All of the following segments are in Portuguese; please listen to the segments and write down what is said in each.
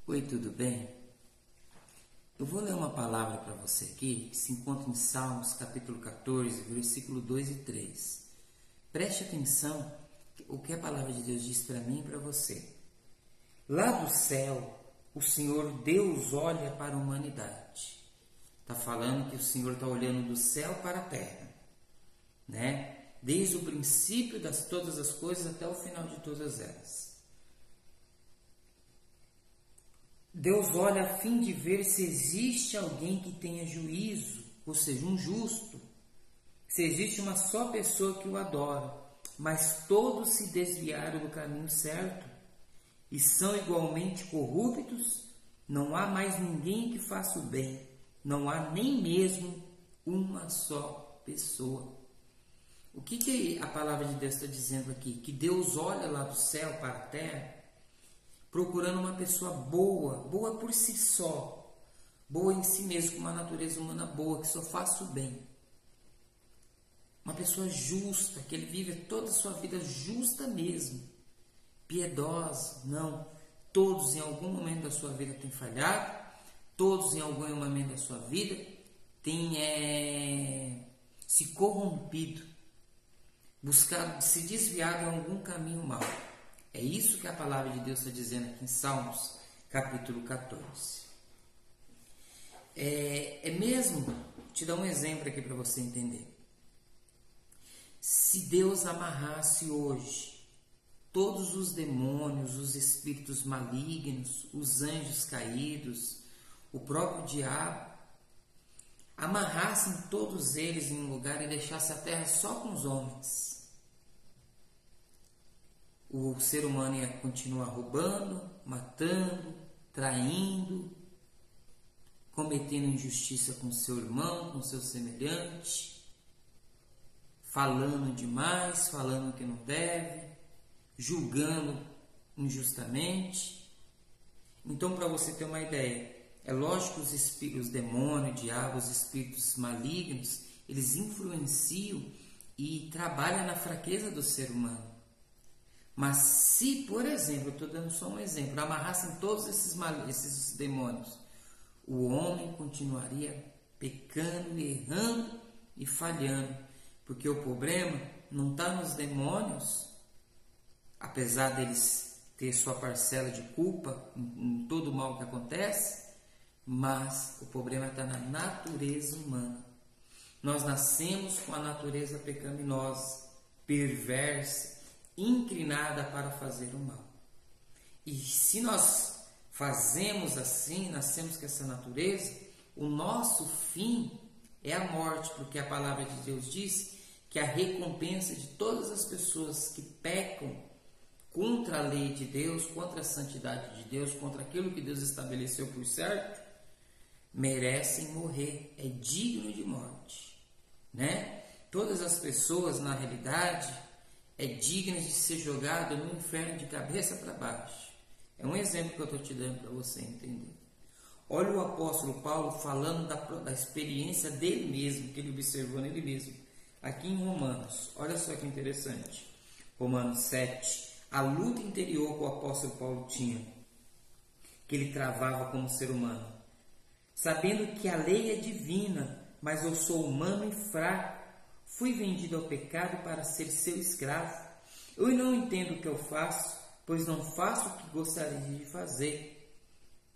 Oi, tudo bem? Eu vou ler uma palavra para você aqui, que se encontra em Salmos, capítulo 14, versículo 2 e 3. Preste atenção o que a palavra de Deus diz para mim e para você. Lá do céu, o Senhor Deus olha para a humanidade. Está falando que o Senhor está olhando do céu para a terra, né? Desde o princípio de todas as coisas até o final de todas elas. Deus olha a fim de ver se existe alguém que tenha juízo, ou seja, um justo. Se existe uma só pessoa que o adora, mas todos se desviaram do caminho certo e são igualmente corruptos, não há mais ninguém que faça o bem, não há nem mesmo uma só pessoa. O que a palavra de Deus está dizendo aqui? Que Deus olha lá do céu para a terra procurando uma pessoa boa, boa por si só, boa em si mesmo, com uma natureza humana boa, que só faça o bem. Uma pessoa justa, que ele vive toda a sua vida justa mesmo, piedosa. Não, todos em algum momento da sua vida têm falhado, todos em algum momento da sua vida têm se corrompido, buscado se desviar de algum caminho mau. É isso que a palavra de Deus está dizendo aqui em Salmos, capítulo 14. Mesmo, te dar um exemplo aqui para você entender. Se Deus amarrasse hoje todos os demônios, os espíritos malignos, os anjos caídos, o próprio diabo, amarrassem todos eles em um lugar e deixasse a terra só com os homens, o ser humano ia continuar roubando, matando, traindo, cometendo injustiça com seu irmão, com seu semelhante, falando demais, falando que não deve, julgando injustamente. Então, para você ter uma ideia, é lógico que os demônios, o diabo, os espíritos malignos, eles influenciam e trabalham na fraqueza do ser humano. Mas se, por exemplo, eu estou dando só um exemplo, amarrassem todos esses demônios, o homem continuaria pecando, errando e falhando. Porque o problema não está nos demônios, apesar deles ter sua parcela de culpa em todo o mal que acontece, mas o problema está na natureza humana. Nós nascemos com a natureza pecaminosa, perversa, inclinada para fazer o mal. E se nós fazemos assim, nascemos com essa natureza, o nosso fim é a morte, porque a palavra de Deus diz que a recompensa de todas as pessoas que pecam contra a lei de Deus, contra a santidade de Deus, contra aquilo que Deus estabeleceu por certo, merecem morrer, é digno de morte, né? Todas as pessoas, na realidade, é digna de ser jogado no inferno de cabeça para baixo. É um exemplo que eu estou te dando para você entender. Olha o apóstolo Paulo falando da experiência dele mesmo, que ele observou nele mesmo, aqui em Romanos. Olha só que interessante. Romanos 7. A luta interior que o apóstolo Paulo tinha, que ele travava como ser humano. Sabendo que a lei é divina, mas eu sou humano e fraco. Fui vendido ao pecado para ser seu escravo. Eu não entendo o que eu faço, pois não faço o que gostaria de fazer.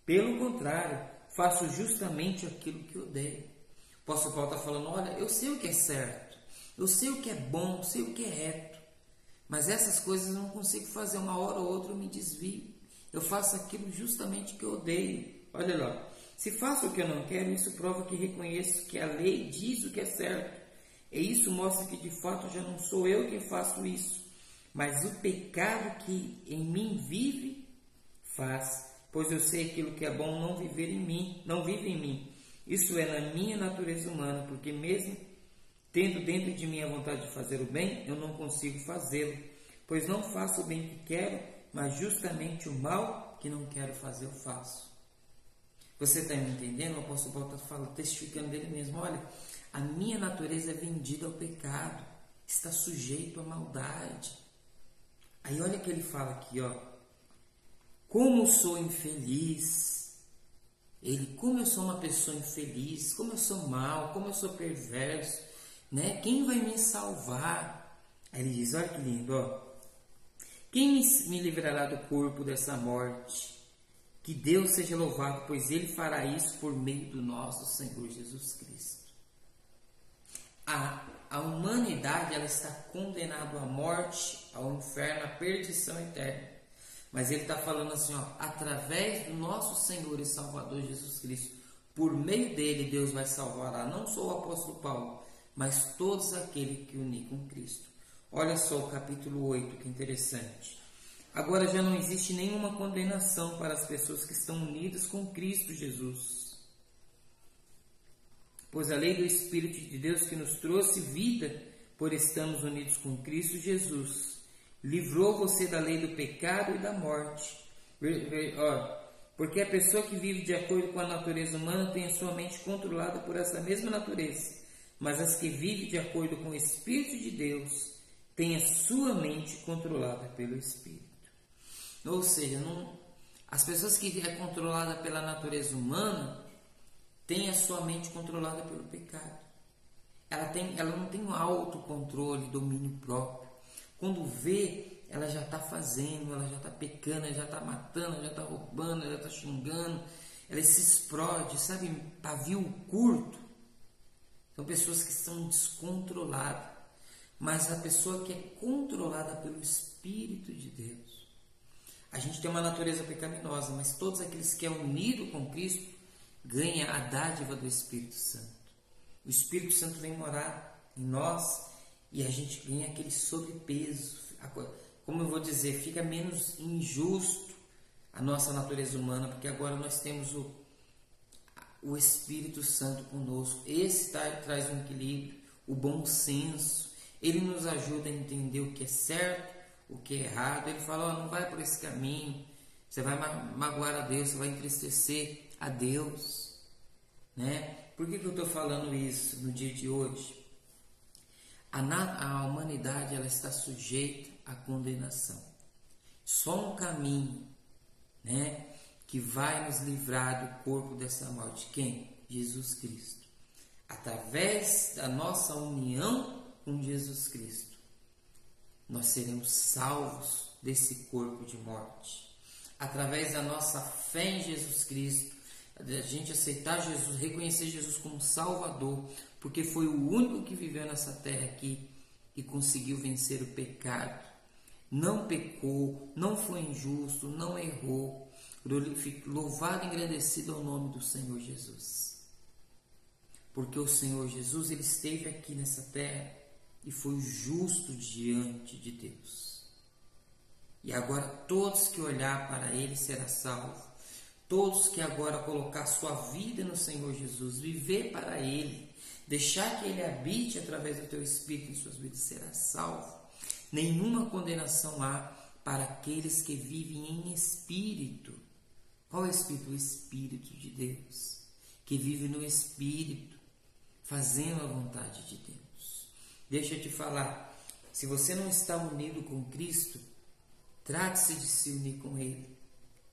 Pelo contrário, faço justamente aquilo que odeio. O apóstolo Paulo está falando, olha, eu sei o que é certo, eu sei o que é bom, eu sei o que é reto, mas essas coisas eu não consigo fazer, uma hora ou outra eu me desvio. Eu faço aquilo justamente que eu odeio. Olha lá, se faço o que eu não quero, isso prova que reconheço que a lei diz o que é certo. E isso mostra que de fato já não sou eu quem faço isso, mas o pecado que em mim vive faz, pois eu sei aquilo que é bom não vive em mim. Isso é na minha natureza humana, porque mesmo tendo dentro de mim a vontade de fazer o bem, eu não consigo fazê-lo, pois não faço o bem que quero, mas justamente o mal que não quero fazer eu faço. Você está me entendendo? O apóstolo Paulo está testificando dele mesmo, olha, a minha natureza é vendida ao pecado, está sujeito à maldade. Aí olha que ele fala aqui, ó. como sou infeliz. Ele, como eu sou uma pessoa infeliz, como eu sou mau, como eu sou perverso, né? Quem vai me salvar? Aí ele diz, olha que lindo, ó. Quem me livrará do corpo dessa morte? Que Deus seja louvado, pois Ele fará isso por meio do nosso Senhor Jesus Cristo. A humanidade, ela está condenada à morte, ao inferno, à perdição eterna. Mas Ele está falando assim, ó, através do nosso Senhor e Salvador Jesus Cristo, por meio dele Deus vai salvar não só o apóstolo Paulo, mas todos aqueles que unem com Cristo. Olha só o capítulo 8, que interessante. Agora já não existe nenhuma condenação para as pessoas que estão unidas com Cristo Jesus. Pois a lei do Espírito de Deus que nos trouxe vida, por estarmos unidos com Cristo Jesus, livrou você da lei do pecado e da morte. Porque a pessoa que vive de acordo com a natureza humana tem a sua mente controlada por essa mesma natureza. Mas as que vivem de acordo com o Espírito de Deus têm a sua mente controlada pelo Espírito. Ou seja, as pessoas que é controlada pela natureza humana têm a sua mente controlada pelo pecado. Ela não tem um autocontrole, domínio próprio. Quando vê, ela já está fazendo, ela já está pecando, ela já está matando, ela já está roubando, ela já está xingando, ela se explode, sabe, pavio curto. São pessoas que são descontroladas. Mas a pessoa que é controlada pelo Espírito de Deus, a gente tem uma natureza pecaminosa, mas todos aqueles que é unido com Cristo ganham a dádiva do Espírito Santo. O Espírito Santo vem morar em nós e a gente ganha aquele sobrepeso. Como eu vou dizer, fica menos injusto a nossa natureza humana, porque agora nós temos o Espírito Santo conosco. Esse traz um equilíbrio, o bom senso. Ele nos ajuda a entender o que é certo, o que é errado. Ele fala, não vai por esse caminho, você vai magoar a Deus, você vai entristecer a Deus, né? Por que eu estou falando isso no dia de hoje? A humanidade, ela está sujeita à condenação. Só um caminho, né, que vai nos livrar do corpo dessa morte. Quem? Jesus Cristo. Através da nossa união com Jesus Cristo, nós seremos salvos desse corpo de morte. Através da nossa fé em Jesus Cristo, a gente aceitar Jesus, reconhecer Jesus como Salvador, porque foi o único que viveu nessa terra aqui e conseguiu vencer o pecado. Não pecou, não foi injusto, não errou. Louvado e engrandecido ao nome do Senhor Jesus. Porque o Senhor Jesus, ele esteve aqui nessa terra e foi justo diante de Deus. E agora todos que olhar para ele será salvo. Todos que agora colocar sua vida no Senhor Jesus, viver para ele, deixar que ele habite através do teu Espírito em suas vidas, será salvo. Nenhuma condenação há para aqueles que vivem em Espírito. Qual é o Espírito? O Espírito de Deus, que vive no Espírito, fazendo a vontade de Deus. Deixa eu te falar, se você não está unido com Cristo, trate-se de se unir com Ele.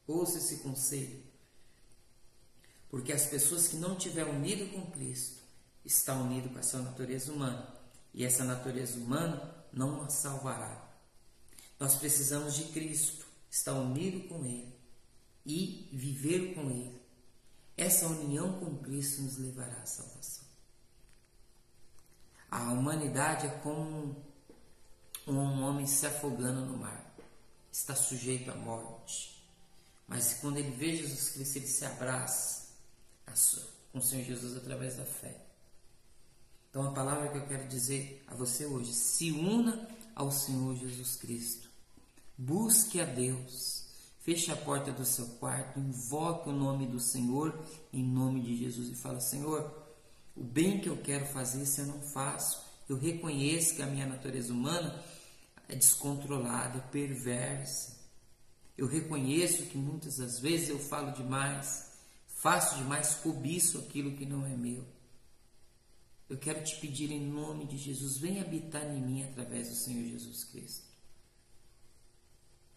Ouça esse conselho. Porque as pessoas que não estiverem unidas com Cristo, estão unidas com essa natureza humana. E essa natureza humana não a salvará. Nós precisamos de Cristo, estar unido com Ele e viver com Ele. Essa união com Cristo nos levará à salvação. A humanidade é como um homem se afogando no mar. Está sujeito à morte. Mas quando ele vê Jesus Cristo, ele se abraça com o Senhor Jesus através da fé. Então a palavra que eu quero dizer a você hoje, se una ao Senhor Jesus Cristo. Busque a Deus. Feche a porta do seu quarto, invoque o nome do Senhor em nome de Jesus e fala, Senhor, o bem que eu quero fazer, se eu não faço, eu reconheço que a minha natureza humana é descontrolada, é perversa. Eu reconheço que muitas das vezes eu falo demais, faço demais, cobiço aquilo que não é meu. Eu quero te pedir em nome de Jesus, venha habitar em mim através do Senhor Jesus Cristo.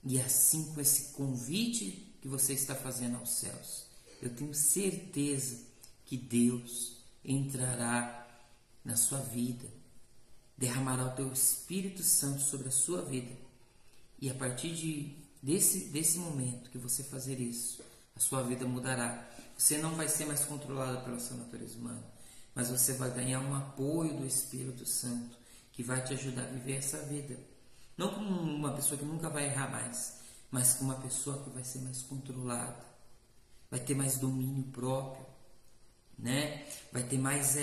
E assim, com esse convite que você está fazendo aos céus. Eu tenho certeza que Deus entrará na sua vida, derramará o teu Espírito Santo sobre a sua vida. E a partir desse momento que você fazer isso, a sua vida mudará. Você não vai ser mais controlado pela sua natureza humana, mas você vai ganhar um apoio do Espírito Santo, que vai te ajudar a viver essa vida. Não como uma pessoa que nunca vai errar mais, mas como uma pessoa que vai ser mais controlada, vai ter mais domínio próprio, né? Vai ter mais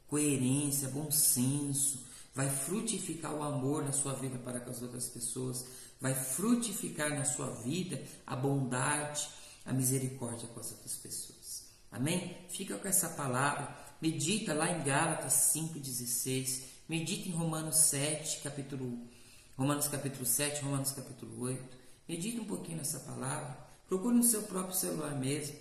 coerência, bom senso, vai frutificar o amor na sua vida para com as outras pessoas, vai frutificar na sua vida a bondade, a misericórdia com as outras pessoas. Amém? Fica com essa palavra, medita lá em Gálatas 5,16, medita em Romanos 7, Romanos capítulo 7, Romanos capítulo 8, medita um pouquinho nessa palavra, procure no seu próprio celular mesmo,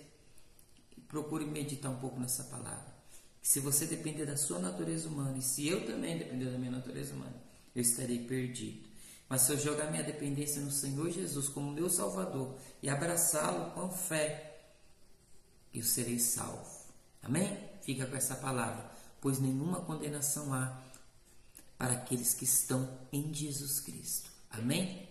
procure meditar um pouco nessa palavra. Que se você depender da sua natureza humana, e se eu também depender da minha natureza humana, eu estarei perdido. Mas se eu jogar minha dependência no Senhor Jesus como meu Salvador e abraçá-lo com fé, eu serei salvo. Amém? Fica com essa palavra. Pois nenhuma condenação há para aqueles que estão em Jesus Cristo. Amém?